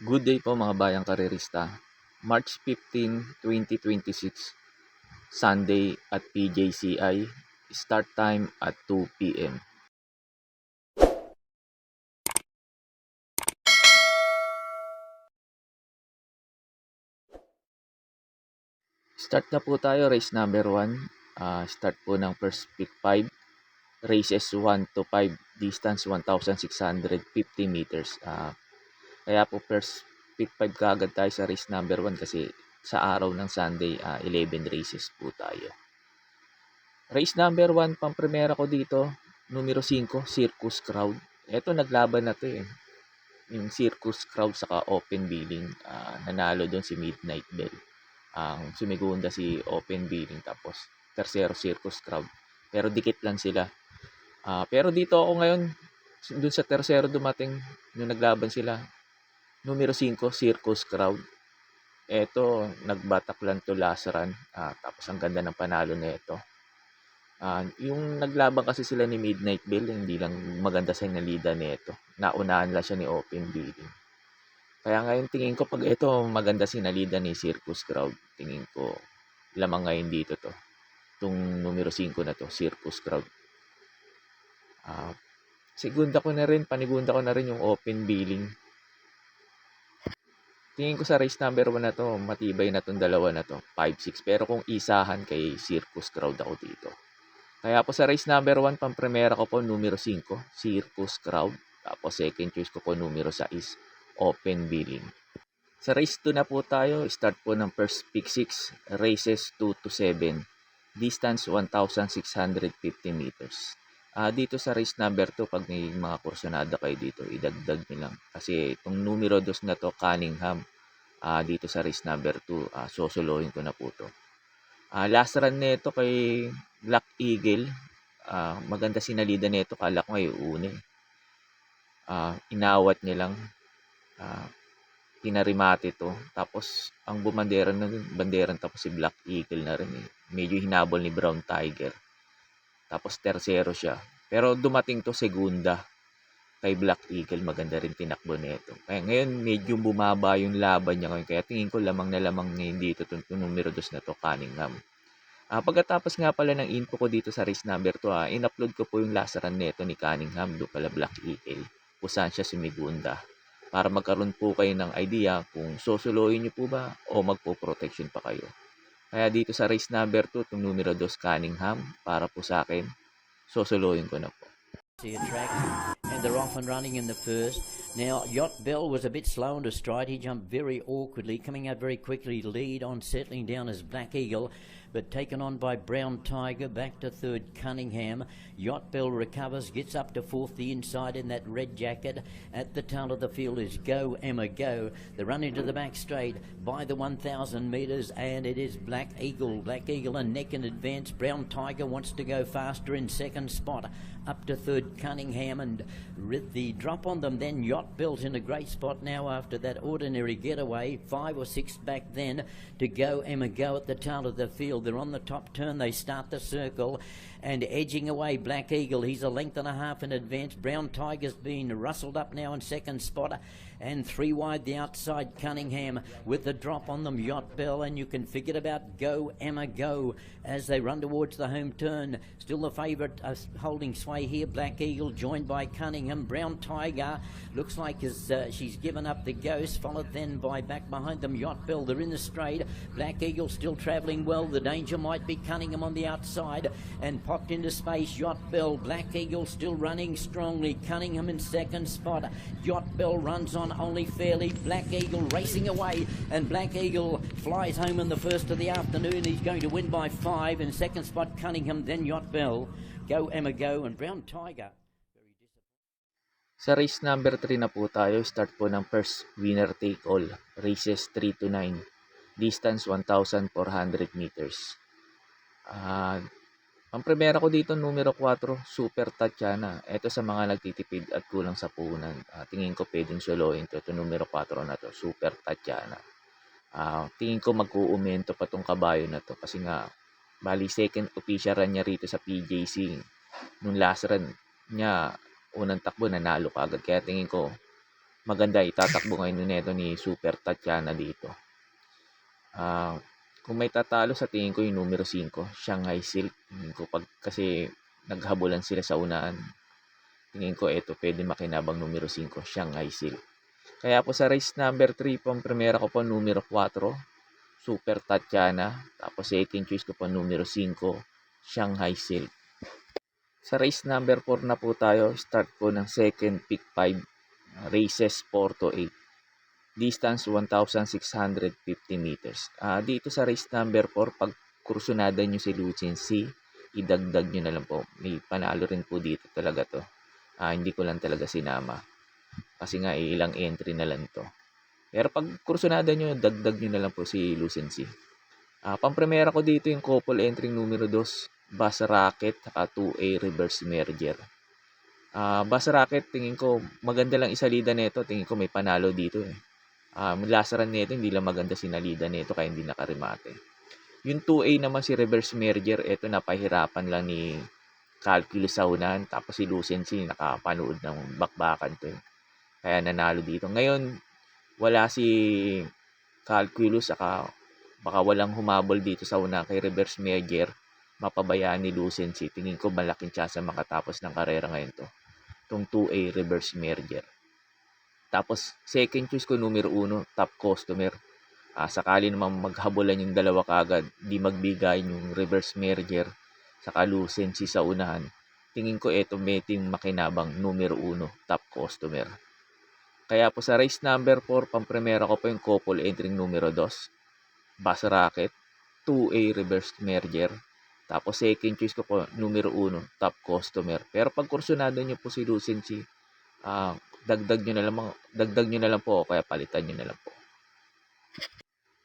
Good day po mga bayang karerista. March 15, 2026, Sunday at PJCI. Start time at 2 p.m. Start na po tayo, race number 1. Start po ng first pick 5. Races 1 to 5, distance 1,650 meters. Kaya po first pick 5 kaagad tayo sa race number 1 kasi sa araw ng Sunday, 11 races po tayo. Race number 1, pampremera ko dito, numero 5, Circus Crowd. Ito, naglaban na to eh. Yung Circus Crowd saka Open Billing. Nanalo doon si Midnight Bell. Ang sumigunda si Open Billing, tapos tersero Circus Crowd. Pero dikit lang sila. Pero dito ako ngayon, doon sa tersero dumating, nung naglaban sila, numero 5, Circus Crowd. Ito, nagbatak lang to last run. Tapos ang ganda ng panalo na ito. Yung naglaban kasi sila ni Midnight Bell, hindi lang maganda sa nalida nito. Naunahan lang siya ni Open Billing. Kaya ngayon tingin ko pag ito maganda sinalida ni Circus Crowd, tingin ko lamang ngayon dito to. Itong numero 5 na to, Circus Crowd. Panigunda ko na rin yung Open Billing. Tingin ko sa race number 1 na to, matibay na tong dalawa na to, 5-6. Pero kung isahan kay Circus Crowd ako dito. Kaya po sa race number 1, pampremera ko po numero 5, Circus Crowd. Tapos second choice ko po numero 6, Open Billing. Sa race 2 na po tayo, start po ng first pick 6, races 2 to 7, distance 1,650 meters. Dito sa race number 2, pag may mga kursunada kayo dito, idagdag nyo lang. Kasi itong numero 2 na to, Cunningham, dito sa race number 2, sosolohin ko na po to. Last run nito kay Black Eagle, maganda sinalida nito, kala ko ngayon una. Inawat niya lang, pinarimate to. Tapos ang bumanderan na banderan, tapos si Black Eagle na rin eh. Medyo hinabol ni Brown Tiger. Tapos tersero siya. Pero dumating to segunda kay Black Eagle, maganda rin tinakbo nito. Kaya ngayon medyo bumaba yung laban niya ngayon. Kaya tingin ko lamang na lamang ngayon dito itong numero 2 na to, Cunningham. Pagkatapos nga pala ng info ko dito sa race number 2, in-upload ko po yung last run nito ni Cunningham, do pala Black Eagle, kung saan siya sumigunda. Para magkaroon po kayo ng idea kung susuluhin nyo po ba o magpo-protection pa kayo. Kaya dito sa race number 2, itong numero 2, Cunningham, para po sa akin, susuluhin ko na po. And they're off and running in the first. Now, Yacht Bell was a bit slow into stride. He jumped very awkwardly, coming out very quickly. Lead on settling down as Black Eagle, but taken on by Brown Tiger. Back to third, Cunningham. Yacht Bell recovers, gets up to fourth, the inside in that red jacket. At the tail of the field is Go Emma Go. They run into the back straight by the 1,000 metres, and it is Black Eagle. Black Eagle a neck in advance. Brown Tiger wants to go faster in second spot. Up to third, Cunningham, and the drop on them then. Yacht Bell's in a great spot now after that ordinary getaway. 5 or 6 back then to Go Emma Go at the tail of the field. They're on the top turn. They start the circle and edging away Black Eagle. He's a length and a half in advance. Brown Tiger's been rustled up now in second spot, and 3 wide the outside, Cunningham with the drop on them, Yacht Bell, and you can forget about Go Emma Go as they run towards the home turn. Still the favourite holding sway here, Black Eagle joined by Cunningham. Brown Tiger looks like she's given up the ghost, followed then by back behind them Yacht Bell. They're in the straight. Black Eagle still travelling well. The danger might be Cunningham on the outside, and popped into space Yacht Bell. Black Eagle still running strongly. Cunningham in second spot. Yacht Bell runs on only fairly. Black Eagle racing away, and Black Eagle flies home in the first of the afternoon. He's going to win by 5. In second spot Cunningham, then Yacht Bell. Go Emma Go and Brown Tiger. Sa race number 3 na po tayo, start po ng first winner take all, races 3 to 9, distance 1,400 meters. Ang primera ko dito, numero 4, Super Tatiana. Ito sa mga nagtitipid at kulang sa puhunan. Tingin ko pwedeng soloin ito. Ito numero 4 na to, Super Tatiana. Tingin ko mag-uumento pa tong kabayo na to. Kasi nga, bali second official run niya rito sa PJC. Nung last run niya, unang takbo, nanalo ka agad. Kaya tingin ko, maganda itatakbo ngayon nito ni Super Tatiana dito. Kung may tatalo sa tingin ko yung numero 5, Shanghai Silk. Tingin ko kasi naghabulan sila sa unahan. Tingin ko ito pwede makinabang numero 5, Shanghai Silk. Kaya po sa race number 3 po, primera ko po numero 4, Super Tatiana. Tapos second choice ko po numero 5, Shanghai Silk. Sa race number 4 na po tayo, start po ng second pick 5, races 4 to 8. Distance 1,650 meters. Dito sa race number 4, pag kursunada nyo si Lucency, idagdag nyo na lang po. May panalo rin po dito talaga to. Hindi ko lang talaga sinama. Kasi nga ilang entry na lang to. Pero pag kursunada nyo, dagdag nyo na lang po si Lucency. Pampremera ko dito yung couple entry numero 2, Bus Rocket, saka 2A reverse merger. Bus Rocket, tingin ko maganda lang isalida nito. Tingin ko may panalo dito eh. Last run nito, hindi lang maganda sinalida nito kaya hindi nakarimate. Yung 2A naman si reverse merger, ito napahirapan lang ni Calculus sa unahan. Tapos si Lucency nakapanood ng bakbakan to eh. Kaya nanalo dito. Ngayon, wala si Calculus, saka baka walang humabol dito sa una kay reverse merger, mapabayaan ni Lucency. Tingin ko malaking tsansa makatapos ng karera ngayon to. Itong 2A reverse merger. Tapos second choice ko numero 1, top customer. Sakali naman maghabulan yung dalawa kagad, di magbigay yung reverse merger saka Lucency sa unahan. Tingin ko ito meeting makinabang numero 1, top customer. Kaya po sa race number 4, pampremera ko po yung couple entry numero 2, Bus Rocket, 2A reverse merger. Tapos second choice ko po numero 1, top customer. Pero pag kursunado nyo po si Lucency, dagdag nyo na lang po, kaya palitan nyo na lang po.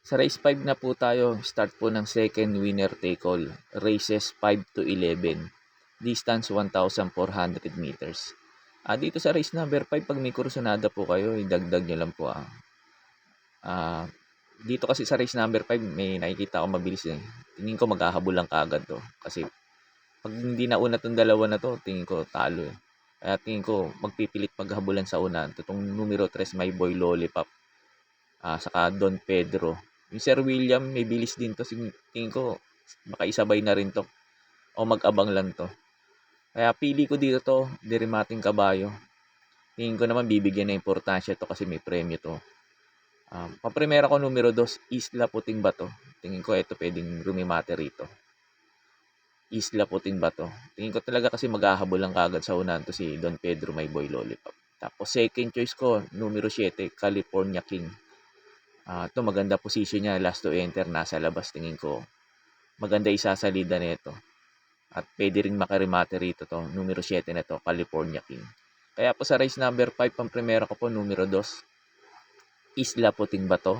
Sa race 5 na po tayo, start po ng second winner take all, races 5 to 11, distance 1,400 meters. Dito sa race number 5, pag may kursunada po kayo, idagdag nyo lang po. Dito kasi sa race number 5, may nakikita ako mabilis eh. Tingin ko maghahabol lang kagad to. Kasi pag hindi nauna tong dalawa na to, tingin ko talo eh. Kaya tingin ko magpipilit maghabulan sa unahan. Itong numero 3, My Boy Lollipop. Saka Don Pedro. Yung Sir William, may bilis din to. Tingin ko baka isabay na rin to. O mag-abang lang to. Kaya pili ko dito to, Dirimating Kabayo. Tingin ko naman bibigyan na importansya to kasi may premyo to. Paprimera ko numero 2, Isla Puting Bato. Tingin ko ito pwedeng rumimate rito. Isla Puting Bato. Tingin ko talaga kasi maghahabol lang kagad sa unahan to si Don Pedro, My Boy Lollipop. Tapos second choice ko, numero 7, California King. Ito maganda position niya, last to enter, nasa labas. Tingin ko maganda isasalida nito. At pwede rin makarimate rito to, numero 7 na to, California King. Kaya po sa race number 5, pampremera ko po numero 2, Isla Puting Bato.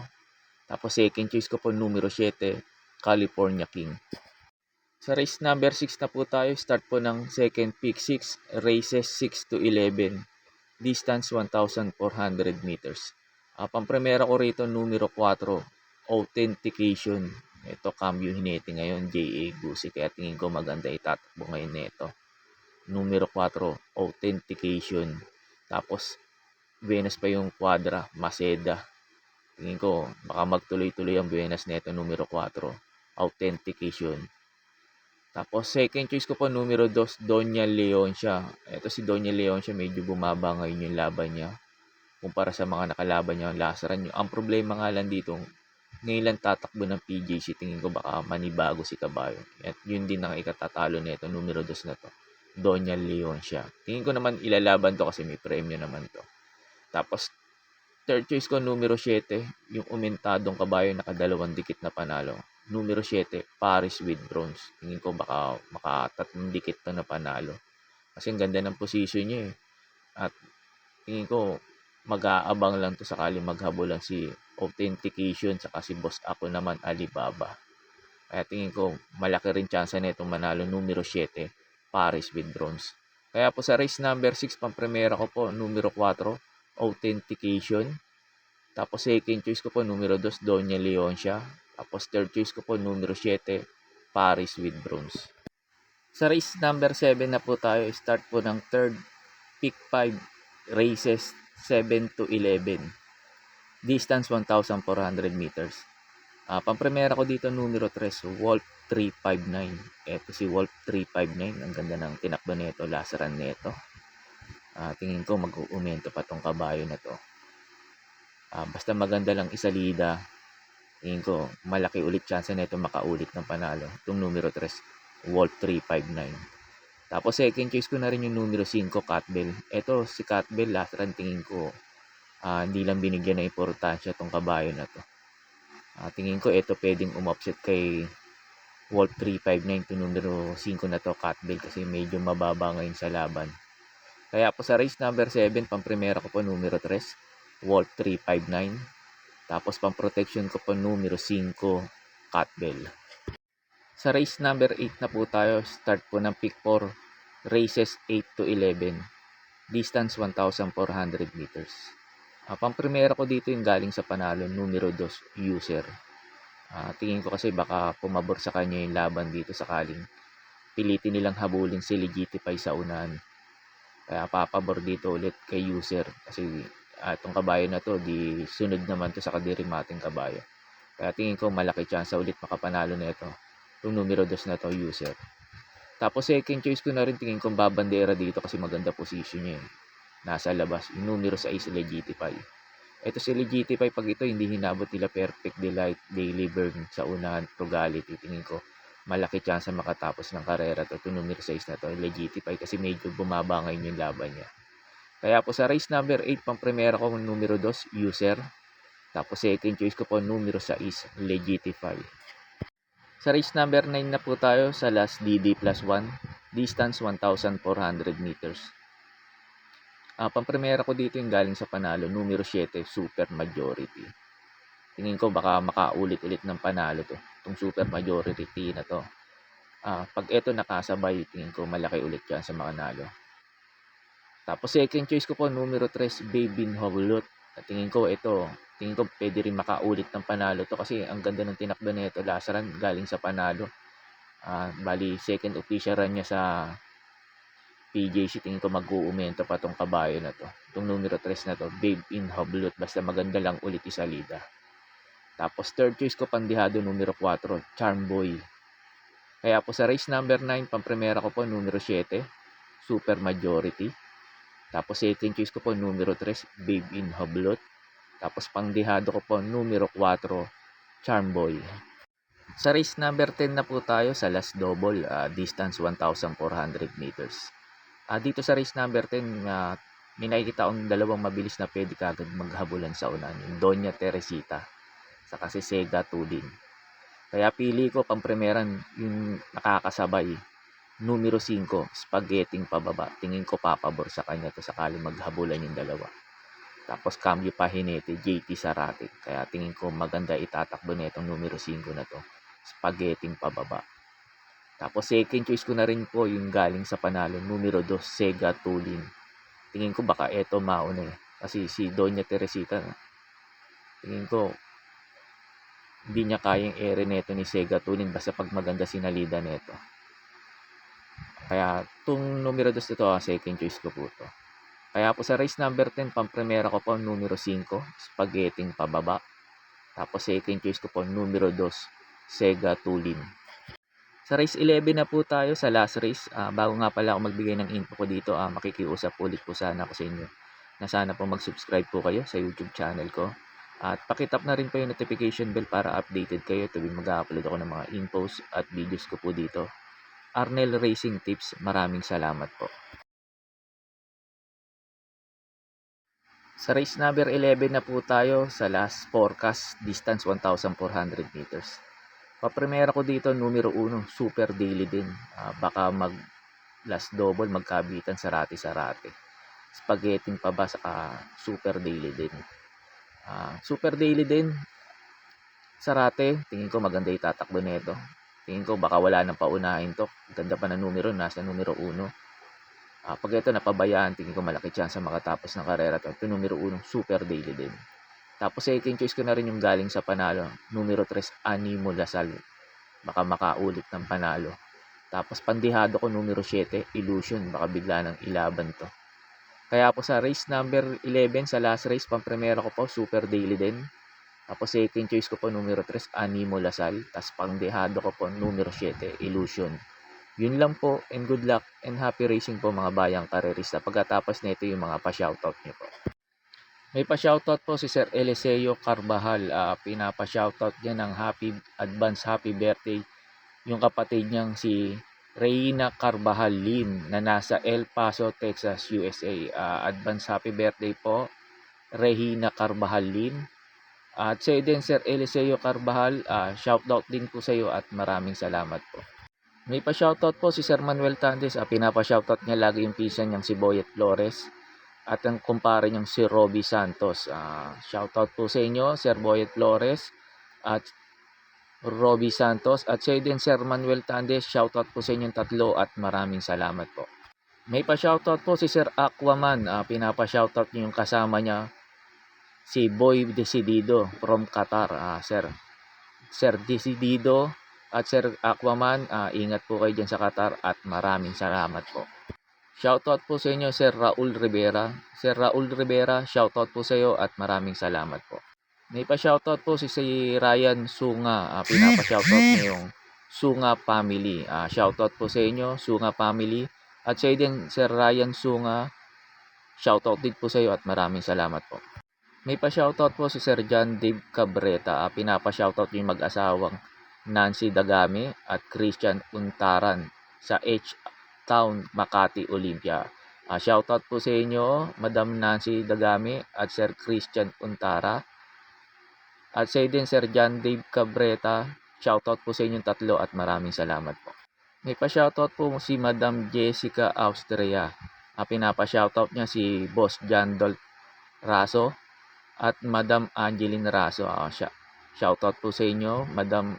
Tapos second choice ko po numero 7, California King. Sa race number 6 na po tayo, start po ng second pick 6, races 6 to 11, distance 1,400 meters. Pampremera ko rito numero 4, Authentication. Ito, cambio hinete ngayon, J.A. Gusi. Kaya tingin ko maganda itatakbo ngayon nito. Numero 4, Authentication. Tapos, Venus pa yung quadra, Maceda. Tingin ko, baka magtuloy-tuloy ang Venus nito, numero 4, Authentication. Tapos, second choice ko po, numero 2, Doña Leoncia. Ito si Doña Leoncia, medyo bumaba ngayon yung laban niya kumpara sa mga nakalaban niya last run. Ang problema nga lang dito, ngayon lang tatakbo ng PJC, tingin ko baka manibago si Kabayo. At yun din ang ikatatalo nito, numero 2 na to, Doña Leoncia. Tingin ko naman ilalaban to kasi may premyo naman to. Tapos, third choice ko, numero 7, yung umentadong Kabayo, nakadalawang dikit na panalo. Numero 7, Paris with Bronze. Tingin ko baka makatatlong dikit to na panalo. Kasi ang ganda ng position niya eh. At tingin ko, mag-aabang lang to sakali maghabulan si Authentication saka si Boss Ako naman, Alibaba. Kaya tingin ko malaki rin chance na itong manalo, numero 7, Paris with Bronze. Kaya po sa race number 6, pampremera ko po numero 4, Authentication. Tapos second choice ko po numero 2, Doña Leoncia. Tapos third choice ko po numero 7, Paris with Bronze. Sa race number 7 na po tayo, start po ng third pick 5, races 7 to 11. Distance 1,400 meters. Pampremera ko dito numero 3, Wolf 359. Ito si Wolf 359. Ang ganda ng tinakbo nito, last run nito. Tingin ko mag-uumento pa tong kabayo na to. Basta maganda lang isalida. Tingin ko malaki ulit chance nito makaulit ng panalo. Itong numero 3, Wolf 359. Tapos second choice ko na rin yung numero 5, Catbell. Ito si Catbell, last run tingin ko hindi lang binigyan ng importansya tong kabayo na to. Tingin ko ito pwedeng umopset kay Wolf 359 to numero 5 na to, Catbell, kasi medyo mababa ngayon sa laban. Kaya po sa race number 7, pampremera ko po numero 3, Wolf 359. Tapos pang-protection ko po numero 5, Catbell. Sa race number 8 na po tayo, start po ng pick 4, races 8 to 11, distance 1,400 meters. Pang-primera ko dito yung galing sa panalo, numero 2, User. Tingin ko kasi baka pumabor sa kanya yung laban dito sakaling pilitin nilang habulin si Legitify sa unahan. Kaya papabor dito ulit kay User kasi itong kabayo na to, di sunod naman to sa kadirimating kabayo. Kaya tingin ko malaki chance ulit makapanalo na ito. Itong numero 2 na to, User. Tapos second choice ko na rin, tingin ko babandera dito kasi maganda position niya. Nasa labas. Yung numero 6, Legitify. Ito si Legitify, pag ito hindi hinabot nila Perfect Delight, Daily Burn sa unahan, Frugality, tingin ko malaki chance makatapos ng karera to. Itong numero 6 na to, Legitify, kasi medyo bumaba ngayon yung laban niya. Kaya po sa race number 8, pang primera ko numero 2, User. Tapos second choice ko po numero 6, Legitify. Sa race number 9 na po tayo sa last DD plus 1, distance 1,400 meters. Pampremera ko dito yung galing sa panalo, numero 7, Super Majority. Tingin ko baka makaulit-ulit ng panalo to, itong Super Majority na to. Pag ito nakasabay, tingin ko malaki ulit yan sa manalo. Tapos second choice ko po, numero 3, Babin Hoglut. Tingin ko pwede rin makaulit ng panalo to kasi ang ganda ng tinakbo nito, last run galing sa panalo. Bali second official run niya sa PJC, tingin ko mag-uumento pa tong kabayo na to. Itong numero 3 na to, Babin Hoglut, basta maganda lang ulit isalida. Tapos third choice ko pandihado, numero 4, Charm Boy. Kaya po sa race number 9, pampremera ko po numero 7, Super Majority. Tapos second choice ko po numero 3, Babin Hoglut. Tapos pangdihado ko po numero 4, Charm Boy. Sa race number 10 na po tayo sa last double, distance 1,400 meters. Dito sa race number 10, may nakikita akong dalawang mabilis na pwede kagad maghabulan sa unahan, yung Doña Teresita saka si Sega Tudin. Kaya pili ko pampremeran yung nakakasabay, numero 5, Spaghetti pababa. Tingin ko papabor sa kanya to sakali maghabulan yung dalawa. Tapos Cambio Pahinete, JT Sarate. Kaya tingin ko maganda itatakbo na itong numero 5 na to, Spaghetti pababa. Tapos second choice ko na rin po yung galing sa panalo, numero 2, Sega Tulin. Tingin ko baka eto mauna kasi si Doña Teresita, tingin ko hindi niya kayang ere neto ni Sega Tulin basta pag maganda sinalida neto. Kaya itong numero 2 ito, second choice ko po to. Kaya po sa race number 10, pampremera ko po numero 5, Spaghetti pababa. Tapos second choice ko po numero 2, Sega Tulin. Sa race 11 na po tayo sa last race. Bago nga pala ako magbigay ng info ko dito, makikiusap ulit po sana ako sa inyo na sana po mag-subscribe po kayo sa YouTube channel ko. At pakitap na rin po yung notification bell para updated kayo tuwing mag-upload ako ng mga infos at videos ko po dito. Arnel Racing Tips, maraming salamat po. Sa race number 11 na po tayo sa last forecast, distance 1,400 meters. Paprimera ko dito numero 1, Super Daily din. Baka mag last double magkabitan sarate-sarate. Spaghetti pa ba saka Super Daily din. Super Daily din, sarate, tingin ko maganda itatakbo nito. Tingin ko baka wala nang paunahin to. Ganda pa ng numero, nasa numero 1. Pag ito napabayaan, tingin ko malaki chance makatapos ng karera to. Ito numero 1, Super Daily din. Tapos second choice ko na rin yung galing sa panalo, numero 3, Animo Lasal. Baka makaulit ng panalo. Tapos pandihado ko numero 7, Illusion. Baka bigla ng ilaban to. Kaya po sa race number 11, sa last race, pang-primera ko po, Super Daily din. Tapos second choice ko po, numero 3, Animo Lasal. Tapos pang-dehado ko po, numero 7, Illusion. Yun lang po, and good luck and happy racing po mga bayang karerista. Pagkatapos na ito yung mga pa-shoutout niyo po. May pa-shoutout po si Sir Eliseo Carbajal. Pinapa-shoutout niya ng happy birthday yung kapatid niyang si Reina Carbajal Lim na nasa El Paso, Texas, USA. Advance happy birthday po, Reina Carbajal Lim. At sa din Sir Eliseo Carbajal, shoutout din po sa iyo at maraming salamat po. May pa-shoutout po si Sir Manuel Tandes. Pinapa-shoutout niya lagi yung pinsan niyang si Boyet Flores at ang kumpare niyang si Robbie Santos. Shoutout po sa inyo, Sir Boyet Flores at Robbie Santos. At sa din Sir Manuel Tandes, shoutout po sa inyong tatlo at maraming salamat po. May pa-shoutout po si Sir Aquaman. Pinapa-shoutout niyo yung kasama niya, si Boy Decidido from Qatar. Sir Decidido at Sir Aquaman, ingat po kayo dyan sa Qatar at maraming salamat po. Shoutout po sa inyo, Sir Raul Rivera. Sir Raul Rivera, shoutout po sa iyo at maraming salamat po. May pa-shoutout po si Ryan Sunga. Pinapa-shoutout niyo yung Sunga family. Shoutout po sa inyo, Sunga family. At sa din, Sir Ryan Sunga, shoutout din po sa iyo at maraming salamat po. May pa-shoutout po si Sir John Dave Cabreta. Pinapa-shoutout yung mag-asawang Nancy Dagami at Christian Untaran sa H-Town, Makati, Olympia. Shoutout po sa inyo, Madam Nancy Dagami at Sir Christian Untara. At sa din Sir John Dave Cabreta, shoutout po sa inyong tatlo at maraming salamat po. May pa-shoutout po si Madam Jessica Austria. Pinapa-shoutout niya si Boss John Dolph Raso at Madam Angeline Raso. Shoutout po sa inyo, Madam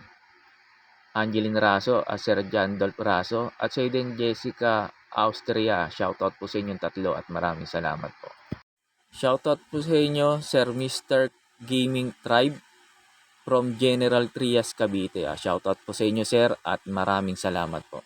Angeline Raso at Sir John Dolph Raso. At sa din Jessica Austria, shoutout po sa inyong tatlo at maraming salamat po. Shoutout po sa inyo, Sir Mr. Gaming Tribe from General Trias, Cavite. Shoutout po sa inyo, sir, at maraming salamat po.